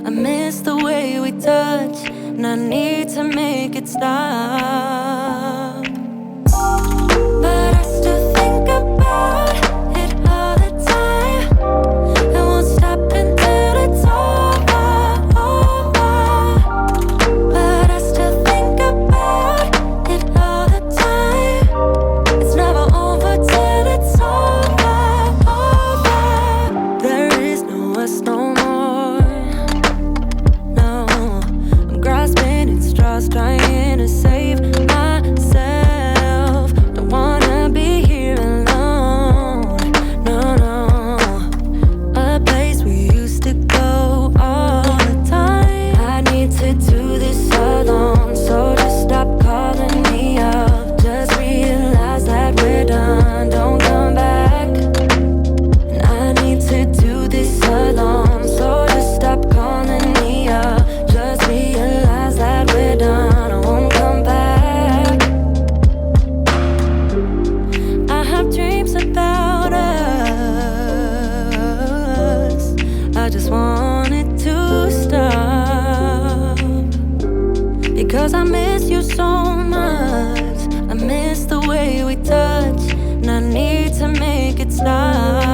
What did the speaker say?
I miss the way we touch, and I need to make it stop. But I still think about it all the time. It won't stop until it's over. But I still think about it all the time. It's never over till it's over. There is no us no more. No, I'm grasping at straws, trying to save myself. Don't wanna be here alone. No, no. A place we used to go all the time. I need to do this alone, so just stop calling me up. Just realize that we're done. Don't come back. And I need to do this alone, so just stop calling me up. Just realize that we're done. I won't come back. I have dreams about us. I just want it to stop, because I miss you so much. I miss the way we touch, and I need to make it stop.